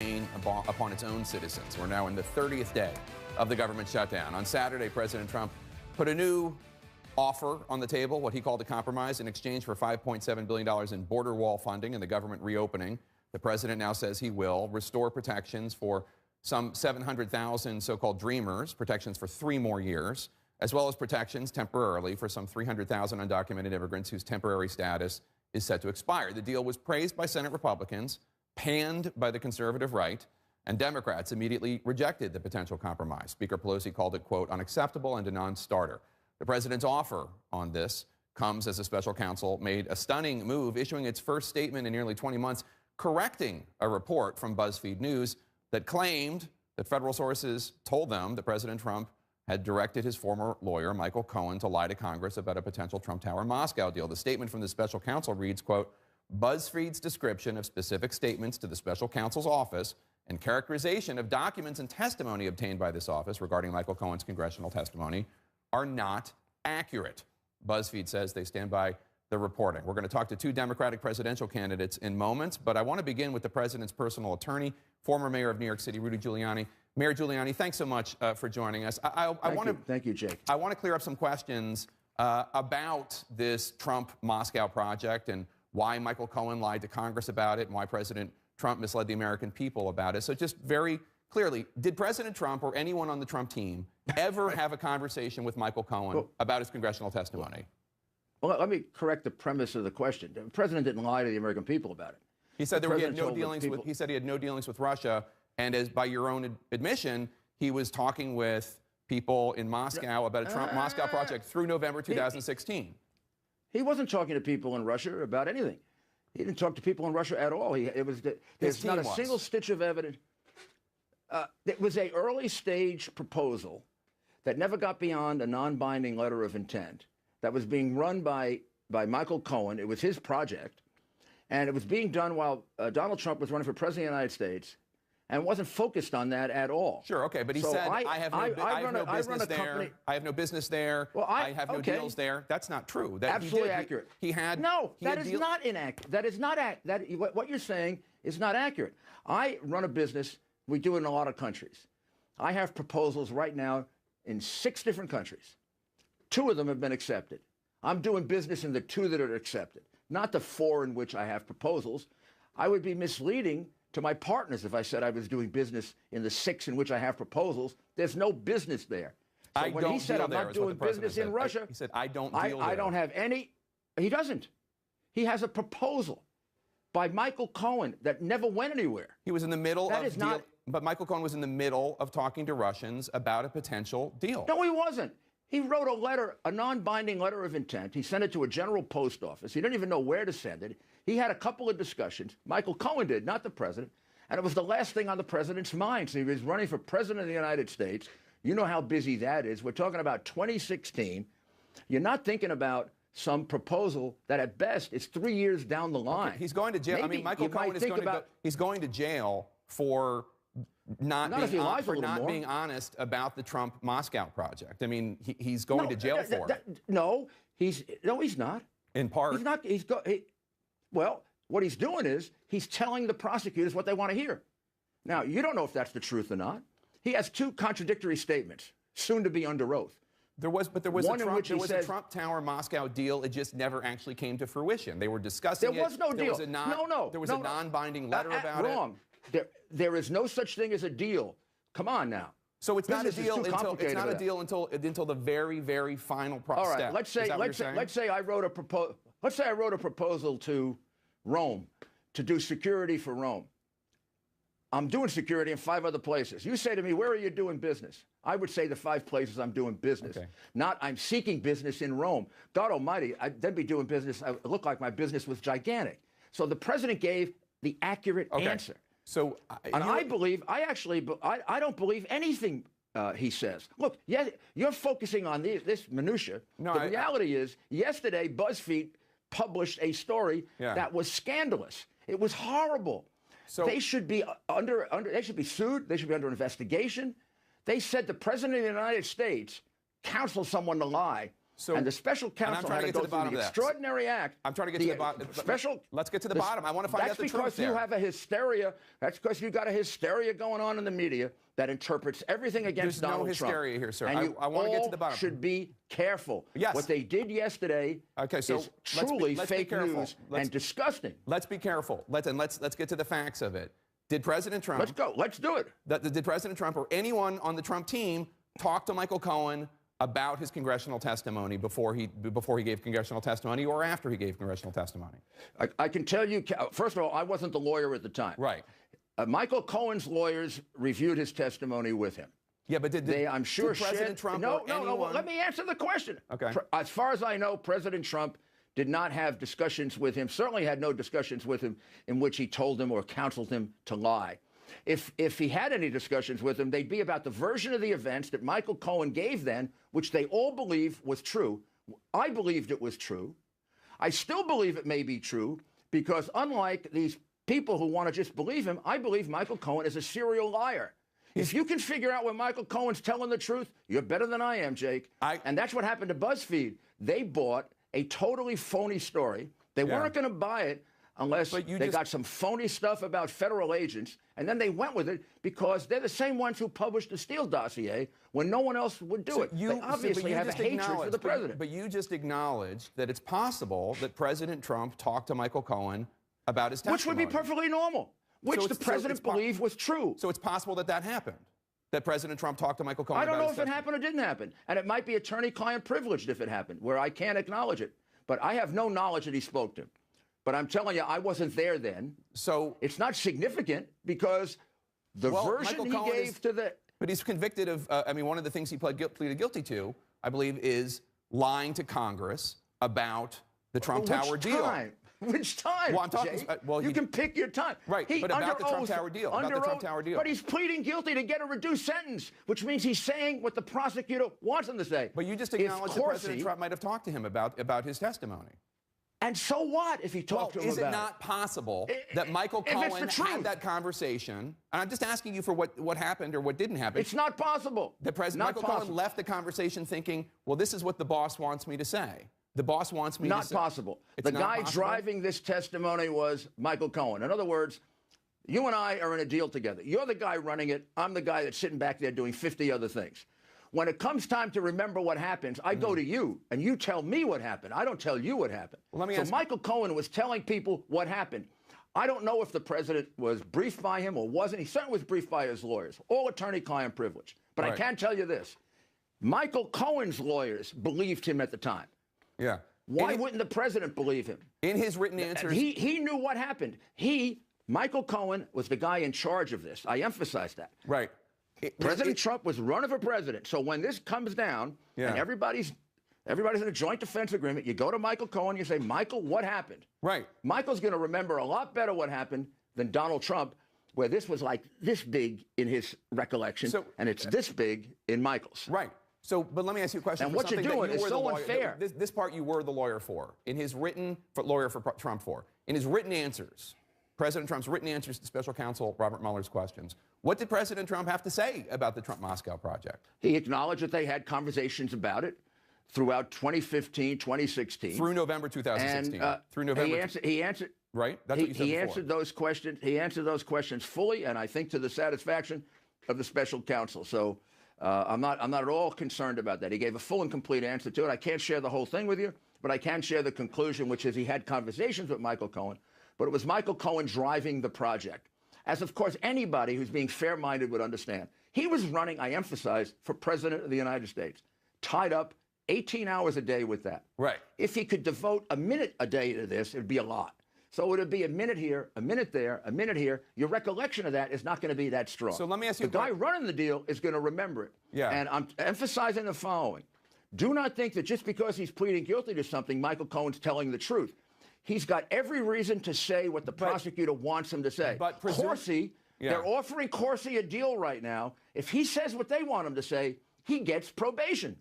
upon its own citizens. We're now in the 30th day of the government shutdown. On Saturday, President Trump put a new offer on the table, what he called a compromise, in exchange for $5.7 billion in border wall funding and the government reopening. The president now says he will restore protections for some 700,000 so-called dreamers, protections for 3 more years, as well as protections temporarily for some 300,000 undocumented immigrants whose temporary status is set to expire. The deal was praised by Senate Republicans, panned by the conservative right, and Democrats immediately rejected the potential compromise. Speaker Pelosi called it, quote, unacceptable and a non-starter. The president's offer on this comes as a special counsel made a stunning move, issuing its first statement in nearly 20 months, correcting a report from BuzzFeed News that claimed that federal sources told them that President Trump had directed his former lawyer, Michael Cohen, to lie to Congress about a potential Trump Tower Moscow deal. The statement from the special counsel reads, quote, BuzzFeed's description of specific statements to the special counsel's office and characterization of documents and testimony obtained by this office regarding Michael Cohen's congressional testimony are not accurate. BuzzFeed says they stand by the reporting. We're going to talk to 2 Democratic presidential candidates in moments, but I want to begin with the president's personal attorney, former mayor of New York City, Rudy Giuliani. Mayor Giuliani, thanks so much for joining us. Thank you, Jake. I want to clear up some questions about this Trump-Moscow project and why Michael Cohen lied to Congress about it and why President Trump misled the American people about it. So just very clearly, did President Trump or anyone on the Trump team ever have a conversation with Michael Cohen about his congressional testimony? Well, let me correct the premise of the question. The president didn't lie to the American people about it. He said he had no dealings with. He said he had no dealings with Russia, and as by your own admission, he was talking with people in Moscow about a Trump-Moscow project through November 2016. He wasn't talking to people in Russia about anything. He didn't talk to people in Russia at all. There's not a single stitch of evidence. It was an early stage proposal that never got beyond a non-binding letter of intent that was being run by Michael Cohen. It was his project, and it was being done while Donald Trump was running for president of the United States, and wasn't focused on that at all. Sure, okay, but he said, I have no business there. I have no business there. Well, I have no deals there. That's not true. Absolutely accurate. That is not inaccurate. That is not what you're saying is not accurate. I run a business. We do it in a lot of countries. I have proposals right now in 6 different countries. 2 of them have been accepted. I'm doing business in the 2 that are accepted, not the 4 in which I have proposals. I would be misleading to my partners if I said I was doing business in the 6 in which I have proposals. There's no business there. So when he said I'm not doing business in Russia, he said I don't deal there. I don't have any. He doesn't. He has a proposal by Michael Cohen that never went anywhere. He was in the middle but Michael Cohen was in the middle of talking to Russians about a potential deal. No, he wasn't. He wrote a letter, a non-binding letter of intent. He sent it to a general post office. He didn't even know where to send it. He had a couple of discussions. Michael Cohen did, not the president. And it was the last thing on the president's mind. So he was running for president of the United States. You know how busy that is. We're talking about 2016. You're not thinking about some proposal that at best is 3 years down the line. Okay, he's going to jail. Maybe Michael Cohen is he's going to jail for not being honest about the Trump-Moscow project. I mean, he's going to jail for it. No, he's not. In part. He's not. Well, what he's doing is he's telling the prosecutors what they want to hear. Now, you don't know if that's the truth or not. He has 2 contradictory statements, soon to be under oath. There was a Trump Tower Moscow deal. It just never actually came to fruition. They were discussing it. There was no deal. There was a non-binding letter about it. Wrong. There is no such thing as a deal. Come on now. So it's not a deal until the very, very final step. All right. Let's say I wrote a proposal to Rome to do security for Rome. I'm doing security in 5 other places. You say to me, where are you doing business? I would say the 5 places I'm doing business. Okay. Not I'm seeking business in Rome. God almighty, I'd then be doing business. It looked like my business was gigantic. So the president gave the accurate answer. So, I don't believe anything he says. Look, you're focusing on this minutia. No, the reality is, yesterday BuzzFeed published a story that was scandalous. It was horrible. So they should be they should be sued. They should be under investigation. They said the president of the United States counseled someone to lie And the special counsel had to go through the extraordinary act. I'm trying to get to the bottom. Let's get to the bottom. I want to find out the truth there. That's because you have a hysteria. That's because you got a hysteria going on in the media that interprets everything against Donald Trump. There's no hysteria here, sir. And I want to get to the bottom. Should be careful. Yes. What they did yesterday is truly fake news and disgusting. Let's be careful. Let's get to the facts of it. Did President Trump... Let's go. Let's do it. Did President Trump or anyone on the Trump team talk to Michael Cohen about his congressional testimony before he gave congressional testimony or after he gave congressional testimony? I can tell you, first of all, I wasn't the lawyer at the time. Right. Michael Cohen's lawyers reviewed his testimony with him. Yeah, but did President Trump or anyone... No, let me answer the question. Okay. As far as I know, President Trump did not have discussions with him, certainly had no discussions with him in which he told him or counseled him to lie. If he had any discussions with him, they'd be about the version of the events that Michael Cohen gave then, which they all believe was true. I believed it was true. I still believe it may be true because unlike these people who want to just believe him, I believe Michael Cohen is a serial liar. If you can figure out when Michael Cohen's telling the truth, you're better than I am, Jake. And that's what happened to BuzzFeed. They bought a totally phony story. They weren't going to buy it unless they got some phony stuff about federal agents, and then they went with it because they're the same ones who published the Steele dossier when no one else would do it. They obviously have a hatred for the president. But you just acknowledged that it's possible that President Trump talked to Michael Cohen about his testimony. Which would be perfectly normal, which the president believed was true. So it's possible that that happened, that President Trump talked to Michael Cohen about his testimony. I don't know if it happened or didn't happen, and it might be attorney-client privileged if it happened, where I can't acknowledge it. But I have no knowledge that he spoke to him. But I'm telling you, I wasn't there then. So it's not significant because the version he gave to the... But he's convicted of, I mean, one of the things he pleaded guilty to, I believe, is lying to Congress about the Trump Tower deal. Which time? Well, I'm talking, you can pick your time. Right, but about the Trump Tower deal. About the Trump Tower deal. But he's pleading guilty to get a reduced sentence, which means he's saying what the prosecutor wants him to say. But you just acknowledged that President Trump might have talked to him about his testimony. And so what if he talked to him about it? Is it not possible that Michael Cohen had that conversation? And I'm just asking you for what happened or what didn't happen. It's not possible. That Michael Cohen left the conversation thinking, well, this is what the boss wants me to say. The boss wants me to say. Not possible. The guy driving this testimony was Michael Cohen. In other words, you and I are in a deal together. You're the guy running it. I'm the guy that's sitting back there doing 50 other things. When it comes time to remember what happens, I go to you, and you tell me what happened. I don't tell you what happened. Well, so Michael Cohen was telling people what happened. I don't know if the president was briefed by him or wasn't. He certainly was briefed by his lawyers, all attorney-client privilege. But I can tell you this. Michael Cohen's lawyers believed him at the time. Yeah. Why wouldn't the president believe him? In his written answers. He knew what happened. Michael Cohen, was the guy in charge of this. I emphasize that. Right. President Trump was running for president. So when this comes down and everybody's in a joint defense agreement, you go to Michael Cohen, you say, Michael, what happened? Right. Michael's going to remember a lot better what happened than Donald Trump, where this was like this big in his recollection, and it's this big in Michael's. Right. So, but let me ask you a question. And what you're doing is so unfair. This part you were the lawyer for. In his written, lawyer for Trump for. In his written answers, President Trump's written answers to special counsel Robert Mueller's questions, what did President Trump have to say about the Trump-Moscow project? He acknowledged that they had conversations about it throughout 2015, 2016. Through November 2016. And, through November. He answered. Right? That's what you said He answered those questions. He answered those questions fully, and I think to the satisfaction of the special counsel. So I'm not at all concerned about that. He gave a full and complete answer to it. I can't share the whole thing with you, but I can share the conclusion, which is he had conversations with Michael Cohen, but it was Michael Cohen driving the project. As, of course, anybody who's being fair-minded would understand. He was running, I emphasize, for President of the United States, tied up 18 hours a day with that. Right. If he could devote a minute a day to this, it would be a lot. So it would be a minute here, a minute there, a minute here. Your recollection of that is not going to be that strong. So let me ask you... The guy running the deal is going to remember it. Yeah. And I'm emphasizing the following. Do not think that just because he's pleading guilty to something, Michael Cohen's telling the truth. He's got every reason to say what the prosecutor wants him to say. But Corsi, they're offering Corsi a deal right now. If he says what they want him to say, he gets probation.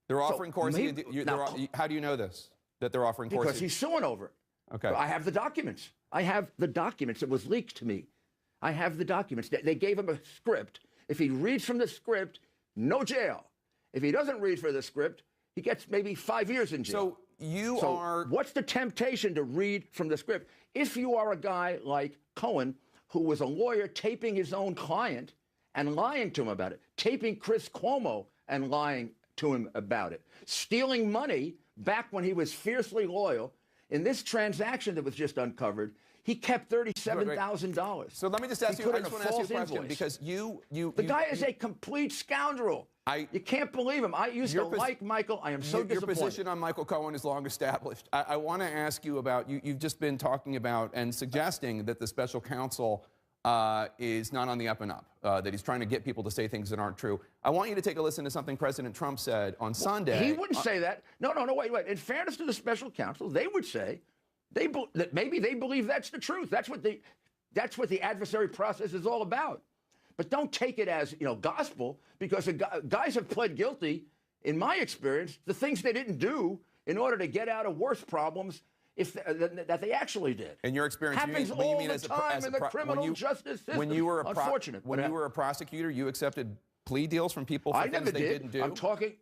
They're offering Corsi a deal. How do you know this, that they're offering Corsi? Because he's suing over it. Okay. I have the documents. I have the documents. It was leaked to me. I have the documents. They gave him a script. If he reads from the script, no jail. If he doesn't read from the script, He gets maybe 5 years in jail. So what's the temptation to read from the script? If you are a guy like Cohen, who was a lawyer taping his own client and lying to him about it, taping Chris Cuomo and lying to him about it, stealing money back when he was fiercely loyal, in this transaction that was just uncovered, he kept $37,000. So let me just ask you, I just want to ask you a question, because the guy is a complete scoundrel. You can't believe him. I used to like Michael. I am so disappointed. Your position on Michael Cohen is long established. I want to ask you about, you've just been talking about and suggesting that the special counsel is not on the up and up, that he's trying to get people to say things that aren't true. I want you to take a listen to something President Trump said on Sunday. He wouldn't say that. No, wait. In fairness to the special counsel, they would say that maybe they believe that's the truth. That's what the adversary process is all about. But don't take it as, gospel, because guys have pled guilty, in my experience, the things they didn't do in order to get out of worse problems that they actually did. In your experience, happens all the time in the criminal justice system. When you were unfortunate. When you were a prosecutor, you accepted plea deals from people for things they didn't do? I'm talking.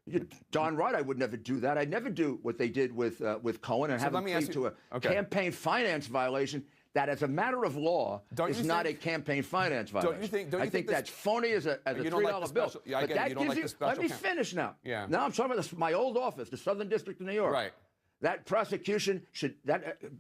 You're darn right, I would never do that. I'd never do what they did with Cohen and have him plead to a campaign finance violation. That, as a matter of law, is not a campaign finance violation. I think that's phony as a $3 bill. But that gives you. Let me finish now. Yeah. Now I'm talking about my old office, the Southern District of New York. Right. That prosecution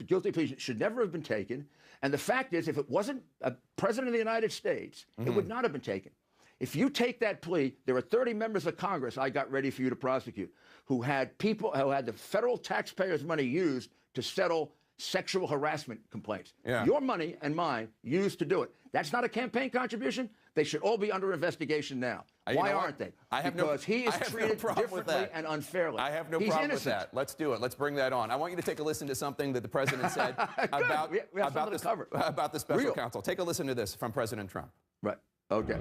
guilty plea should never have been taken. And the fact is, if it wasn't a president of the United States, it would not have been taken. If you take that plea, there are 30 members of Congress I got ready for you to prosecute who had the federal taxpayers' money used to settle sexual harassment complaints. Yeah. Your money and mine used to do it. That's not a campaign contribution. They should all be under investigation now. Why aren't they? Because he is treated differently and unfairly. I have no problem with that. Let's do it. Let's bring that on. I want you to take a listen to something that the president said about the special counsel. Take a listen to this from President Trump. Right. Okay.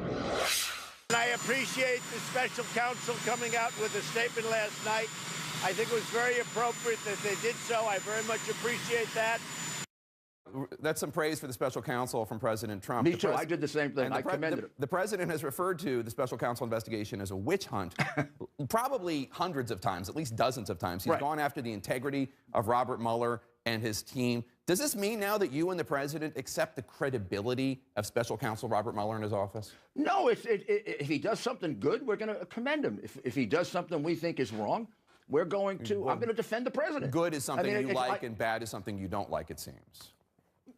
I appreciate the special counsel coming out with a statement last night. I think it was very appropriate that they did so. I very much appreciate that. That's some praise for the special counsel from President Trump. Me too. I did the same thing. I commended it. The president has referred to the special counsel investigation as a witch hunt, probably hundreds of times, at least dozens of times. He's gone after the integrity of Robert Mueller and his team. Does this mean now that you and the president accept the credibility of special counsel Robert Mueller in his office? No, if he does something good, we're going to commend him. If he does something we think is wrong, we're going to, I'm going to defend the president. Good is something you like, and bad is something you don't like, it seems.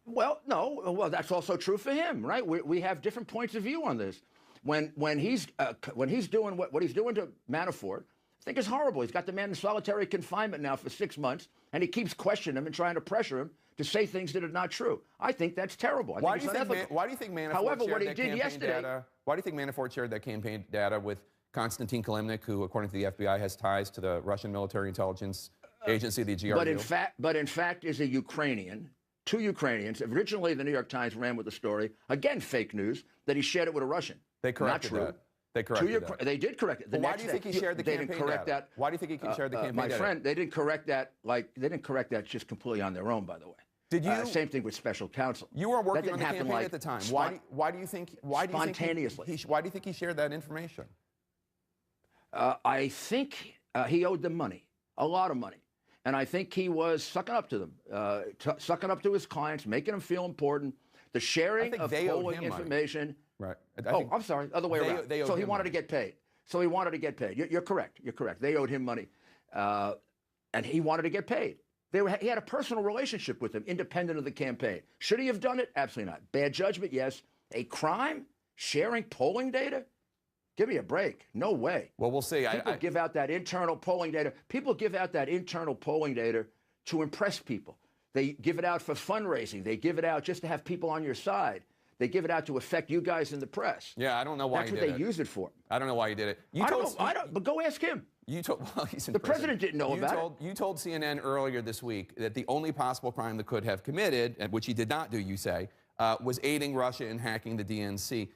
Well, no. Well, that's also true for him, right? We have different points of view on this. When he's doing what he's doing to Manafort, I think it's horrible. He's got the man in solitary confinement now for 6 months, and he keeps questioning him and trying to pressure him to say things that are not true. I think that's terrible. Why do you think Manafort However, shared what he that did campaign yesterday, data? Why do you think Manafort shared that campaign data with Konstantin Kilimnik, who, according to the FBI, has ties to the Russian military intelligence agency, the GRU? But in fact, is a Ukrainian. Two Ukrainians. Originally, the New York Times ran with the story, again fake news, that he shared it with a Russian. They corrected that. They corrected that. They did correct it. Why do you think he shared the campaign data? They didn't correct that. Why do you think he shared the campaign data? My friend, they didn't correct that. They didn't correct that just completely on their own, by the way. Did you? Same thing with special counsel. You were working on the campaign at the time. Why do you think? Why do you think he shared that information? I think he owed them money, a lot of money. And I think he was sucking up to them, sucking up to his clients, making them feel important. The sharing of polling information. Right. I'm sorry, other way around. So he wanted to get paid. You're correct. You're correct. They owed him money, and he wanted to get paid. He had a personal relationship with him, independent of the campaign. Should he have done it? Absolutely not. Bad judgment, yes. A crime? Sharing polling data? Give me a break. No way. Well, we'll see. People give out that internal polling data. People give out that internal polling data to impress people. They give it out for fundraising. They give it out just to have people on your side. They give it out to affect you guys in the press. Yeah, I don't know why he did it. That's what they use it for. I don't know why he did it. I don't, but go ask him. Well, he's in the president didn't know about it. You told CNN earlier this week that the only possible crime that could have committed, and which he did not do, you say, was aiding Russia in hacking the DNC.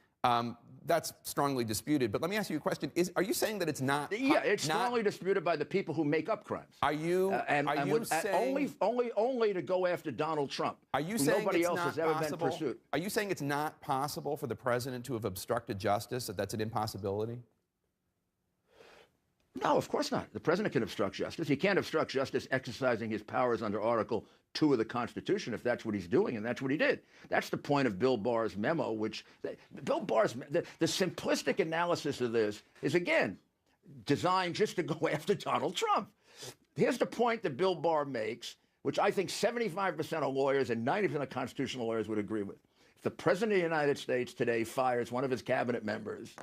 That's strongly disputed. But let me ask you a question. Are you saying that it's not? Yeah, it's strongly disputed by the people who make up crimes. Are you saying only to go after Donald Trump? Are you saying nobody else has ever been pursued? Are you saying it's not possible for the president to have obstructed justice? That that's an impossibility? No, of course not. The president can obstruct justice. He can't obstruct justice exercising his powers under Article 2 of the Constitution if that's what he's doing, and that's what he did. That's the point of Bill Barr's memo, which Bill Barr's, the simplistic analysis of this is, again, designed just to go after Donald Trump. Here's the point that Bill Barr makes, which I think 75% of lawyers and 90% of constitutional lawyers would agree with. If the president of the United States today fires one of his cabinet members,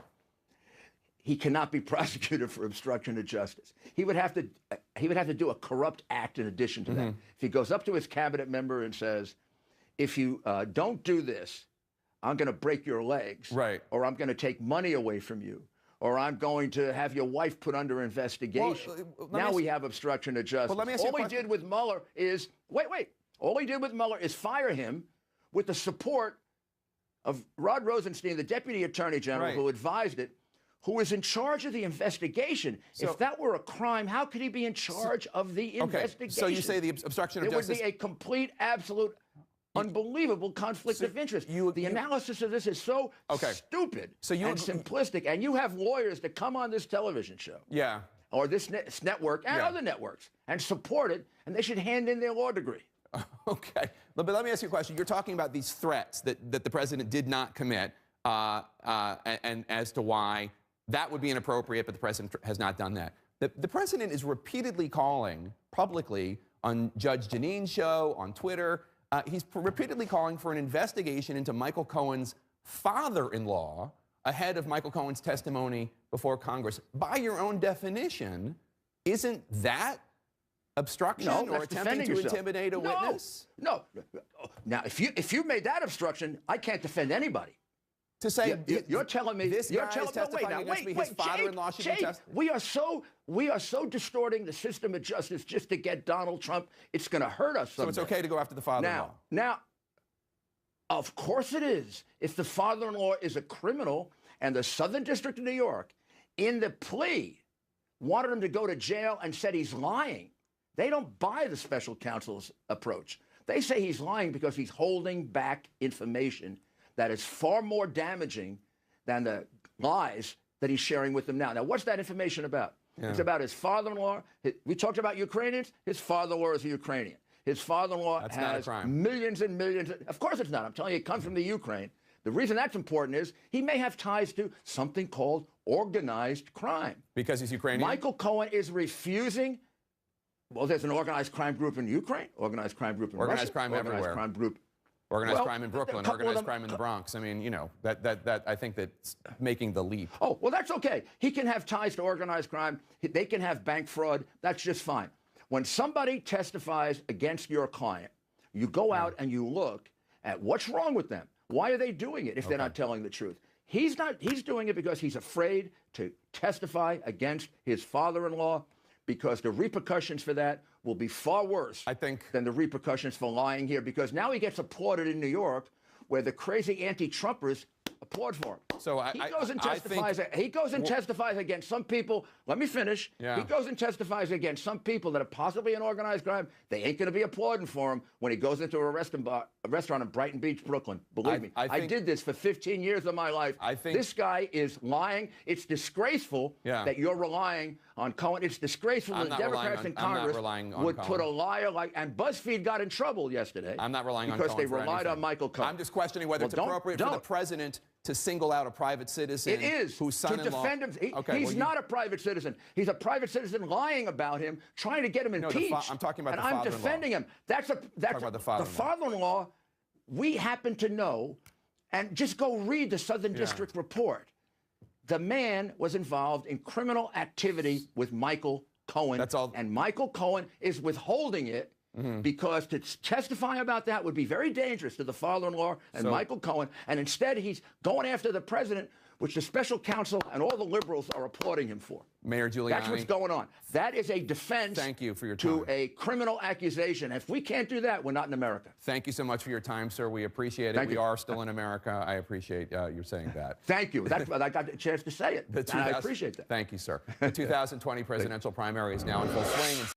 he cannot be prosecuted for obstruction of justice. He would have to do a corrupt act in addition to that. If he goes up to his cabinet member and says, if you don't do this, I'm going to break your legs, right, or I'm going to take money away from you, or I'm going to have your wife put under investigation. Well, now we have obstruction of justice. Well, all he did with Mueller is, all he did with Mueller is fire him with the support of Rod Rosenstein, the Deputy Attorney General, who advised it, who is in charge of the investigation. So, if that were a crime, how could he be in charge of the investigation? So you say the obstruction of justice... It would be a complete, absolute, unbelievable conflict of interest. The analysis of this is so stupid and simplistic, and you have lawyers that come on this television show, or this network and other networks, and support it, and they should hand in their law degree. Okay, but let me ask you a question. You're talking about these threats that the president did not commit, and as to why that would be inappropriate, but the president has not done that. The president is repeatedly calling publicly on Judge Jeanine's show, on Twitter, he's repeatedly calling for an investigation into Michael Cohen's father-in-law ahead of Michael Cohen's testimony before Congress. By your own definition, isn't that obstruction or attempting to intimidate a witness? No. Now, if you made that obstruction, I can't defend anybody. To say you're telling me this guy is testifying against me, his father-in-law should be testifying. We are so distorting the system of justice just to get Donald Trump. It's going to hurt us someday. So it's okay to go after the father-in-law. Now, of course it is. If the father-in-law is a criminal and the Southern District of New York, in the plea, wanted him to go to jail and said he's lying, they don't buy the special counsel's approach. They say he's lying because he's holding back information that is far more damaging than the lies that he's sharing with them now. Now, what's that information about? It's about his father-in-law. We talked about Ukrainians. His father-in-law is a Ukrainian. His father-in-law has millions and millions. Of course it's not. I'm telling you, it comes from the Ukraine. The reason that's important is he may have ties to something called organized crime. Because he's Ukrainian? Michael Cohen is refusing. Well, there's an organized crime group in Ukraine, organized crime group in Russia, organized crime everywhere. Crime group. Organized crime in Brooklyn, organized crime in the Bronx. I mean, you know, that I think that's making the leap. Oh, well, that's okay. He can have ties to organized crime. They can have bank fraud. That's just fine. When somebody testifies against your client, you go out and you look at what's wrong with them. Why are they doing it if they're not telling the truth? He's doing it because he's afraid to testify against his father-in-law, because the repercussions for that will be far worse, I think, than the repercussions for lying here, because now he gets applauded in New York, where the crazy anti-Trumpers applaud for him. So he goes and testifies. He goes and testifies against some people. Let me finish. He goes and testifies against some people that are possibly in organized crime. They ain't going to be applauding for him when he goes into a restaurant in Brighton Beach, Brooklyn. Believe me, I did this for 15 years of my life. This guy is lying. It's disgraceful that you're relying on Cohen. It's disgraceful that the Democrats in Congress would put a liar like. And BuzzFeed got in trouble yesterday. I'm not relying on Cohen because they relied on Michael Cohen. I'm just questioning whether it's appropriate for the president to single out a private citizen. It is. Whose son-in-law. To defend him. He's not a private citizen. He's a private citizen lying about him, trying to get him impeached. I'm talking about the father-in-law. And I'm defending him. That's the father-in-law. We happen to know, and just go read the Southern District report. The man was involved in criminal activity with Michael Cohen. That's all. And Michael Cohen is withholding it. Because to testify about that would be very dangerous to the father-in-law and Michael Cohen, and instead he's going after the president, which the special counsel and all the liberals are applauding him for. Mayor Giuliani. That's what's going on. That is a defense to a criminal accusation. If we can't do that, we're not in America. Thank you so much for your time, sir. We appreciate it. We are still in America. I appreciate you saying that. Thank you. I got the chance to say it. I appreciate that. Thank you, sir. The 2020 presidential primary is now in full swing.